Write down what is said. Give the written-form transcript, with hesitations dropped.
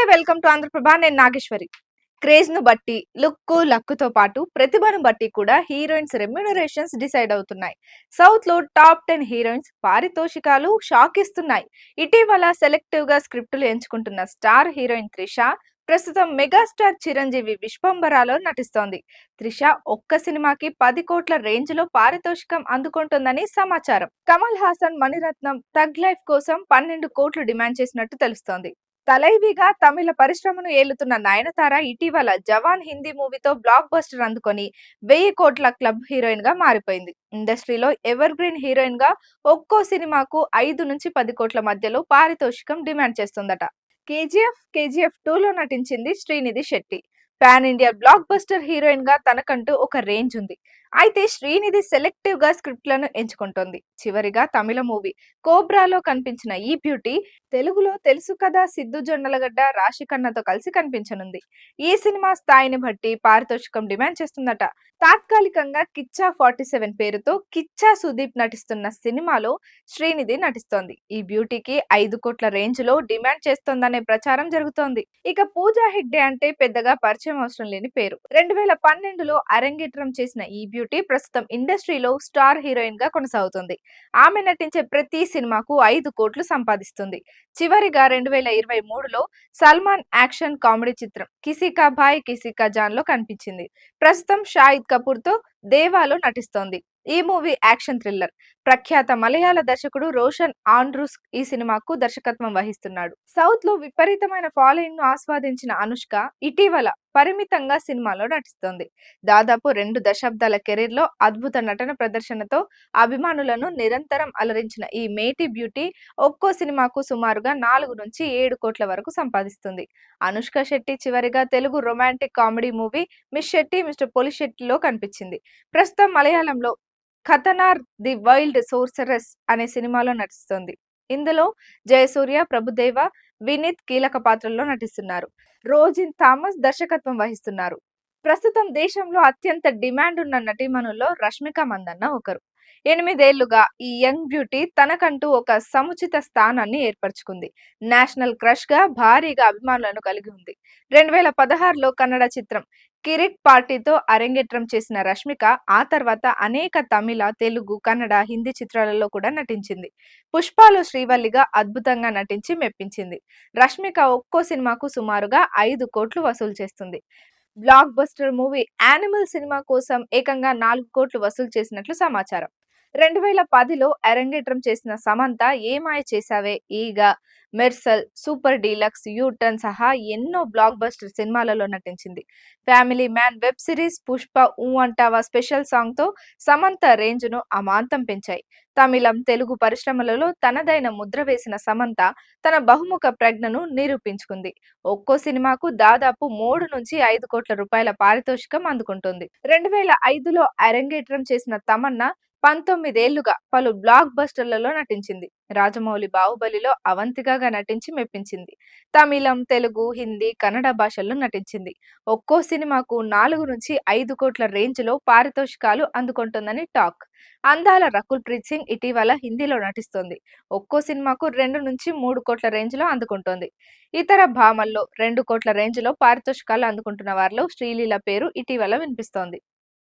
Welcome to Andhraprabha. నేను Nageswari. Craze ను బట్టి లక్కుతో పాటు ప్రతిభను బట్టి కూడా హీరోయిన్స్ రెమ్యూనరేషన్స్ డిసైడ్ అవుతున్నాయి. సౌత్ లో టాప్ 10 హీరోయిన్స్ పారితోషికాలు షాక్ ఇస్తున్నాయి. ఇటీవల సెలెక్టివ్ గా స్క్రిప్టులు ఎంచుకుంటున్న స్టార్ హీరోయిన్ త్రిష ప్రస్తుతం మెగాస్టార్ చిరంజీవి విశ్వంబరాలో నటిస్తోంది. త్రిష ఒక్క సినిమాకి 10 కోట్ల రేంజ్ లో పారితోషికం అందుకుంటుందని సమాచారం. కమల్ హాసన్ మణిరత్నం తగ్ లైఫ్ కోసం 12 కోట్లు డిమాండ్ చేసినట్టు తెలుస్తోంది. తలైవిగా తమిళ పరిశ్రమను ఏలుతున్న నయనతార ఇటీవల జవాన్ హిందీ మూవీతో బ్లాక్ బస్టర్ అందుకొని 1000 కోట్ల క్లబ్ హీరోయిన్ గా మారిపోయింది. ఇండస్ట్రీలో ఎవర్ గ్రీన్ హీరోయిన్ గా ఒక్కో సినిమాకు 5 నుంచి 10 కోట్ల మధ్యలో పారితోషికం డిమాండ్ చేస్తుందట. కేజీఎఫ్ 2 లో నటించింది Srinidhi Shetty. Pan India block buster heroine గా తనకంటూ ఒక రేంజ్ ఉంది. అయితే శ్రీనిధి సెలెక్టివ్ గా స్క్రిప్ట్లను ఎంచుకుంటోంది. చివరిగా తమిళ మూవీ కోబ్రాలో కనిపించిన ఈ బ్యూటీ తెలుగులో తెలుసు కదా సిద్ధు జొన్నలగడ్డ రాశిఖన్నాతో కలిసి కనిపించనుంది. ఈ సినిమా స్థాయిని బట్టి పారితోషికం డిమాండ్ చేస్తుందట. తాత్కాలికంగా కిచ్చా 47 పేరుతో కిచ్చా సుదీప్ నటిస్తున్న సినిమాలో శ్రీనిధి నటిస్తోంది. ఈ బ్యూటీకి 5 కోట్ల రేంజ్ లో డిమాండ్ చేస్తోందనే ప్రచారం జరుగుతోంది. ఇక పూజా హెగ్డే అంటే పెద్దగా పరిచయం అవసరం లేని పేరు. 2012లో అరంగేట్రం చేసిన ఈ బ్యూటీ ప్రస్తుతం ఇండస్ట్రీలో స్టార్ హీరోయిన్ గా కొనసాగుతుంది. ఆమె నటించే ప్రతి సినిమాకు 5 కోట్లు సంపాదిస్తుంది. చివరిగా 2023లో సల్మాన్ యాక్షన్ కామెడీ చిత్రం కిసీ కా భాయ్ కిసీ కా జాన్ లో కనిపించింది. ప్రస్తుతం షాహిద్ కపూర్ తో దేవాలో నటిస్తోంది. ఈ మూవీ యాక్షన్ థ్రిల్లర్. ప్రఖ్యాత మలయాళ దర్శకుడు రోషన్ ఆండ్రూస్ ఈ సినిమాకు దర్శకత్వం వహిస్తున్నాడు. సౌత్ లో విపరీతమైన ఫాలోయింగ్ ను ఆస్వాదించిన అనుష్క ఇటీవల పరిమితంగా సినిమాలో నటిస్తోంది. దాదాపు 2 దశాబ్దాల కెరీర్ లో అద్భుత నటన ప్రదర్శనతో అభిమానులను నిరంతరం అలరించిన ఈ మేటి బ్యూటీ ఒక్కో సినిమాకు సుమారుగా 4 నుంచి 7 కోట్ల వరకు సంపాదిస్తుంది. అనుష్క శెట్టి చివరిగా Telugu romantic comedy movie Miss Shetty Mister పొలిశెట్టిలో కనిపించింది. ప్రస్తుతం మలయాళంలో ఖతనార్ ది వైల్డ్ సోర్సరస్ అనే సినిమాలో నటిస్తోంది. ఇందులో జయసూర్య, ప్రభుదేవ, వినీత్ కీలక పాత్రల్లో నటిస్తున్నారు. రోజిన్ థామస్ దర్శకత్వం వహిస్తున్నారు. ప్రస్తుతం దేశంలో అత్యంత డిమాండ్ ఉన్న నటీమణుల్లో రష్మిక మందన్న ఒకరు. 8 ఏళ్లుగా ఈ యంగ్ బ్యూటీ తనకంటూ ఒక సముచిత స్థానాన్ని ఏర్పరచుకుంది. నేషనల్ క్రష్ గా భారీగా అభిమానులను కలిగి ఉంది. 2016లో కన్నడ చిత్రం కిరిక్ పార్టీతో అరంగేట్రం చేసిన రష్మిక ఆ తర్వాత అనేక తమిళ, తెలుగు, కన్నడ, హిందీ చిత్రాలలో కూడా నటించింది. పుష్పలో శ్రీవల్లిగా అద్భుతంగా నటించి మెప్పించింది. రష్మిక ఒక్కో సినిమాకు సుమారుగా 5 కోట్లు వసూలు చేస్తుంది. Block buster movie animal cinema కోసం ఏకంగా 4 కోట్లు వసూలు చేసినట్లు సమాచారం. 2010లో అరంగేట్రం చేసిన సమంత ఏ మాయ చేసావే, ఈగ, మెర్సల్, సూపర్ డీలక్స్, యూటర్న్ సహా ఎన్నో బ్లాక్ బస్టర్ సినిమాలలో నటించింది. Family man web series, Pushpa ఊ అంటావా స్పెషల్ సాంగ్ తో సమంత రేంజ్ ను అమాంతం పెంచాయి. తమిళం, తెలుగు పరిశ్రమలలో తనదైన ముద్ర వేసిన సమంత తన బహుముఖ ప్రజ్ఞను నిరూపించుకుంది. ఒక్కో సినిమాకు దాదాపు 3 నుంచి 5 కోట్ల రూపాయల పారితోషికం అందుకుంటుంది. 2005లో అరంగేట్రం చేసిన తమన్నా 19 ఏళ్లుగా పలు బ్లాక్ బస్టర్లలో నటించింది. రాజమౌళి బాహుబలిలో అవంతికగా నటించి మెప్పించింది. తమిళం, తెలుగు, హిందీ, కన్నడ భాషల్లో నటించింది. ఒక్కో సినిమాకు 4 నుంచి 5 కోట్ల రేంజ్ లో పారితోషికాలు అందుకుంటుందని టాక్. అందాల రకుల్ ప్రీత్ సింగ్ ఇటీవల హిందీలో నటిస్తోంది. ఒక్కో సినిమాకు 2 నుంచి 3 కోట్ల రేంజ్ లో అందుకుంటోంది. ఇతర భామల్లో 2 కోట్ల రేంజ్ లో పారితోషికాలు అందుకుంటున్న వారిలో శ్రీలీల పేరు ఇటీవల వినిపిస్తోంది.